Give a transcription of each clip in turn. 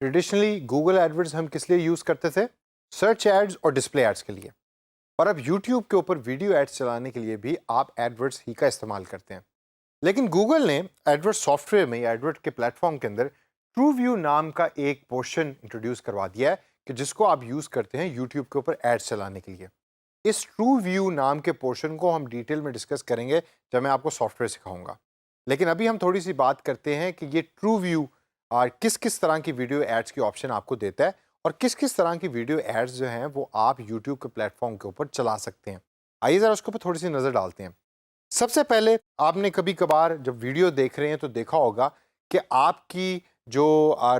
Traditionally Google AdWords हम किस लिए यूज़ करते थे? सर्च एड्स और डिस्प्ले एड्स के लिए। और अब यूट्यूब के ऊपर वीडियो एड्स चलाने के लिए भी आप एडवर्ड्स ही का इस्तेमाल करते हैं। लेकिन गूगल ने एडवर्ड सॉफ्टवेयर में या एडवर्ड के प्लेटफॉर्म के अंदर ट्रू व्यू नाम का एक पोर्शन इंट्रोड्यूस करवा दिया है कि जिसको आप यूज़ करते हैं यूट्यूब के ऊपर एड्स चलाने के लिए। इस ट्रू व्यू नाम के पोर्शन को हम डिटेल में डिस्कस करेंगे जब मैं आपको सॉफ्टवेयर सिखाऊंगा। लेकिन अभी हम थोड़ी सी बात करते हैं कि ये ट्रू व्यू किस किस तरह की वीडियो एड्स की ऑप्शन आपको देता है और किस किस तरह की वीडियो एड्स जो हैं वो आप यूट्यूब के प्लेटफॉर्म के ऊपर चला सकते हैं। आइए ज़रा उसके ऊपर थोड़ी सी नज़र डालते हैं। सबसे पहले आपने कभी कभार जब वीडियो देख रहे हैं तो देखा होगा कि आपकी जो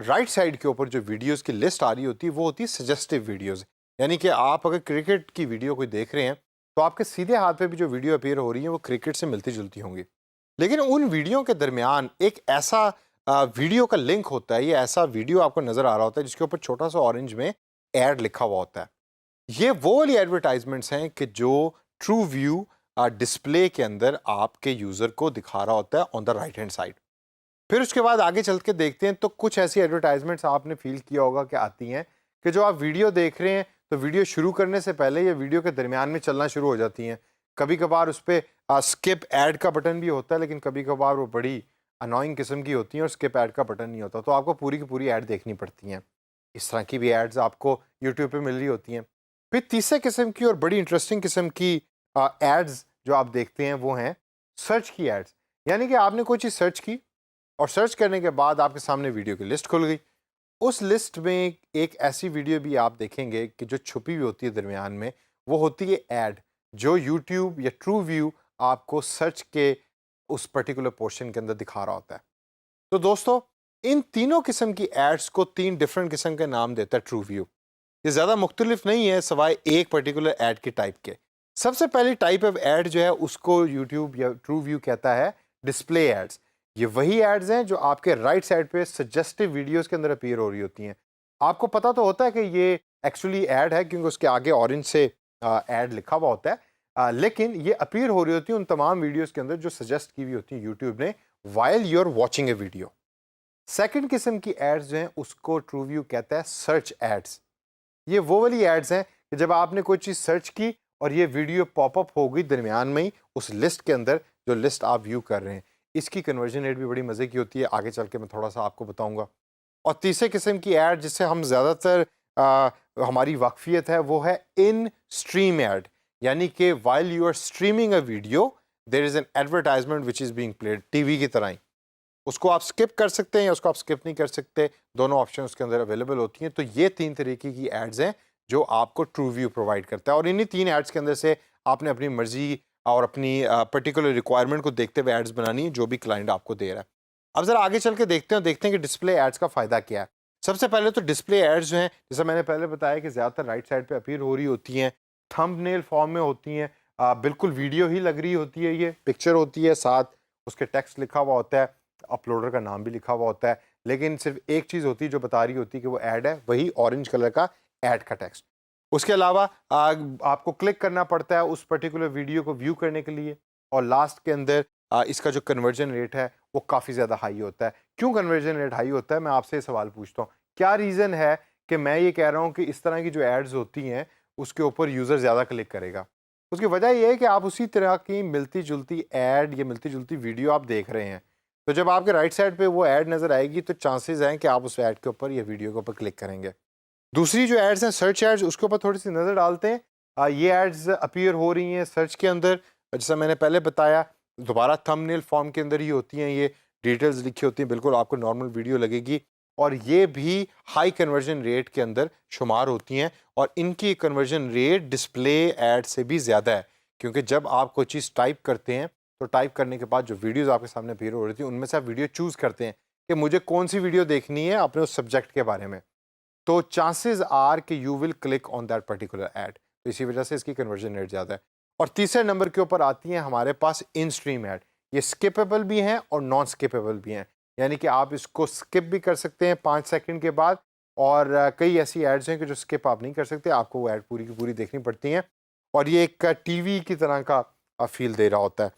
राइट साइड के ऊपर जो वीडियोस की लिस्ट आ रही होती है वो होती है सजेस्टिव वीडियोस। यानी कि आप अगर क्रिकेट की वीडियो कोई देख रहे हैं तो आपके सीधे हाथ पे भी जो वीडियो अपीयर हो रही है वो क्रिकेट से मिलती जुलती होंगी। लेकिन उन वीडियो के दरमियान एक ऐसा वीडियो का लिंक होता है, ये ऐसा वीडियो आपको नज़र आ रहा होता है जिसके ऊपर छोटा सा ऑरेंज में एड लिखा हुआ होता है। ये वो वाली एडवर्टाइजमेंट्स हैं कि जो ट्रू व्यू डिस्प्ले के अंदर आपके यूज़र को दिखा रहा होता है on the right hand side. फिर उसके बाद आगे चल के देखते हैं तो कुछ ऐसी एडवर्टाइजमेंट्स आपने फील किया होगा कि आती हैं कि जो आप वीडियो देख रहे हैं तो वीडियो शुरू करने से पहले या वीडियो के दरमियान में चलना शुरू हो जाती हैं। कभी कभार उस पर स्किप ऐड का बटन भी होता है, लेकिन कभी कभार वो बड़ी अनोइंग किस्म की होती हैं और स्किप ऐड का बटन नहीं होता, तो आपको पूरी की पूरी ऐड देखनी पड़ती हैं। इस तरह की भी एड्स आपको यूट्यूब पे मिल रही होती हैं। फिर तीसरे किस्म की और बड़ी इंटरेस्टिंग किस्म की एड्स जो आप देखते हैं वो हैं सर्च की एड्स। यानी कि आपने कोई चीज़ सर्च की और सर्च करने के बाद आपके सामने वीडियो की लिस्ट खुल गई। उस लिस्ट में एक ऐसी वीडियो भी आप देखेंगे कि जो छुपी हुई होती है दरमियान में, वो होती है ऐड, जो यूट्यूब या ट्रू व्यू आपको सर्च के उस पर्टिकुलर पोर्शन के अंदर दिखा रहा होता है। तो दोस्तों, इन तीनों किस्म की एड्स को तीन डिफरेंट किस्म के नाम देता है ट्रू व्यू। ये ज़्यादा मुख्तलिफ नहीं है सिवाय एक पर्टिकुलर ऐड के टाइप के। सबसे पहली टाइप ऑफ ऐड जो है उसको यूट्यूब या ट्रू व्यू कहता है डिस्प्ले एड्स। ये वही एड्स हैं जो आपके राइट साइड पे सजेस्टिव वीडियोस के अंदर अपीयर हो रही होती हैं। आपको पता तो होता है कि ये एक्चुअली ऐड है क्योंकि उसके आगे ऑरेंज से ऐड लिखा हुआ होता है। लेकिन ये अपीयर हो रही होती है उन तमाम वीडियोस के अंदर जो सजेस्ट की हुई होती है यूट्यूब ने while you are watching a video. Second किस्म की एड्स जो हैं उसको ट्रू व्यू कहता है सर्च एड्स। ये वो वाली एड्स हैं कि जब आपने कोई चीज़ सर्च की और ये वीडियो पॉपअप हो गई दरमियान में ही उस लिस्ट के अंदर जो लिस्ट आप व्यू कर रहे हैं। इसकी कन्वर्जन रेट भी बड़ी मज़े की होती है, आगे चल के मैं थोड़ा सा आपको बताऊंगा। और तीसरे किस्म की ऐड जिससे हम ज़्यादातर हमारी वाकफियत है वो है इन स्ट्रीम ऐड। यानी कि while you are streaming a video there is an advertisement which is being played, TV की तरह ही। उसको आप स्किप कर सकते हैं या उसको आप स्किप नहीं कर सकते, दोनों ऑप्शन उसके अंदर अवेलेबल होती हैं। तो ये तीन तरीके की एड्स हैं जो आपको ट्रू व्यू प्रोवाइड करता है और इन्हीं तीन एड्स के अंदर से आपने अपनी मर्जी और अपनी पर्टिकुलर रिक्वायरमेंट को देखते हुए एड्स बनानी है जो भी क्लाइंट आपको दे रहा है। अब ज़रा आगे चल के देखते हैं कि डिस्प्ले एड्स का फ़ायदा क्या है। सबसे पहले तो डिस्प्ले एड्स जो हैं, जैसा मैंने पहले बताया कि ज़्यादातर राइट साइड पे अपीयर हो रही होती हैं, थंबनेल फॉर्म में होती हैं, बिल्कुल वीडियो ही लग रही होती है, ये पिक्चर होती है, साथ उसके टेक्स्ट लिखा हुआ होता है, अपलोडर का नाम भी लिखा हुआ होता है। लेकिन सिर्फ एक चीज़ होती है जो बता रही होती है कि वो ऐड है, वही ऑरेंज कलर का ऐड का टेक्स्ट। उसके अलावा आपको क्लिक करना पड़ता है उस पर्टिकुलर वीडियो को व्यू करने के लिए और लास्ट के अंदर इसका जो कन्वर्जन रेट है वो काफ़ी ज़्यादा हाई होता है। क्यों कन्वर्जन रेट हाई होता है, मैं आपसे ये सवाल पूछता हूँ। क्या रीज़न है कि मैं ये कह रहा हूँ कि इस तरह की जो एड्स होती हैं उसके ऊपर यूज़र ज़्यादा क्लिक करेगा? उसकी वजह ये है कि आप उसी तरह की मिलती-जुलती ऐड या मिलती-जुलती वीडियो आप देख रहे हैं। तो जब आपके राइट साइड पे वो ऐड नज़र आएगी तो चांसेस हैं कि आप उस ऐड के ऊपर या वीडियो के ऊपर क्लिक करेंगे। दूसरी जो एड्स हैं सर्च एड्स, उसके ऊपर थोड़ी सी नज़र डालते हैं। ये एड्स अपीयर हो रही हैं सर्च के अंदर, जैसा मैंने पहले बताया, दोबारा थंबनेल फॉर्म के अंदर ही होती हैं, ये डिटेल्स लिखी होती हैं, बिल्कुल आपको नॉर्मल वीडियो लगेगी और ये भी हाई कन्वर्जन रेट के अंदर शुमार होती हैं और इनकी कन्वर्जन रेट डिस्प्ले एड से भी ज़्यादा है। क्योंकि जब आप कोई चीज़ टाइप करते हैं तो टाइप करने के बाद जो वीडियोज़ आपके सामने अपीयर हो रही थी उनमें से आप वीडियो चूज़ करते हैं कि मुझे कौन सी वीडियो देखनी है अपने उस सब्जेक्ट के बारे में। तो चांसेस आर कि you will click on that particular add, तो इसी वजह से इसकी कन्वर्जन रेट ज़्यादा है। और तीसरे नंबर के ऊपर आती हैं हमारे पास इन स्ट्रीम ऐड। ये स्किपेबल भी हैं और नॉन स्किपेबल भी हैं, यानी कि आप इसको स्किप भी कर सकते हैं 5 सेकंड के बाद और कई ऐसी एड्स हैं कि जो स्किप आप नहीं कर सकते, आपको वो ऐड पूरी की पूरी देखनी पड़ती हैं और ये एक टीवी की तरह का फील दे रहा होता है।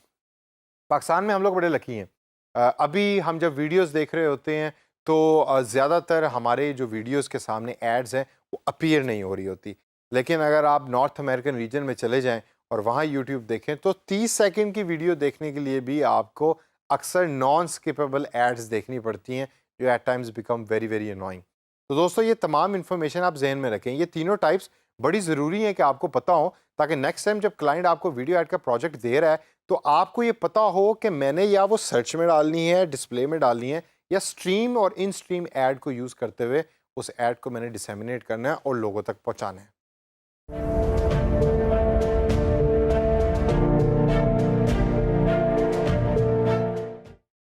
पाकिस्तान में हम लोग बड़े लकी हैं। अभी हम जब वीडियोस देख रहे होते हैं तो ज़्यादातर हमारे जो वीडियोस के सामने एड्स हैं वो अपीयर नहीं हो रही होती। लेकिन अगर आप नॉर्थ अमेरिकन रीजन में चले जाएं और वहाँ यूट्यूब देखें तो 30 सेकंड की वीडियो देखने के लिए भी आपको अक्सर नॉन स्किपेबल एड्स देखनी पड़ती हैं जो at times become very very annoying. तो दोस्तों ये तमाम इन्फॉर्मेशन आप जहन में रखें। ये तीनों टाइप्स बड़ी ज़रूरी है कि आपको पता हो, ताकि नेक्स्ट टाइम जब क्लाइंट आपको वीडियो ऐड का प्रोजेक्ट दे रहा है तो आपको ये पता हो कि मैंने या वो सर्च में डालनी है, डिस्प्ले में डालनी है, या स्ट्रीम और इन स्ट्रीम ऐड को यूज़ करते हुए उस ऐड को मैंने डिसेमिनेट करना है और लोगों तक पहुंचाना है।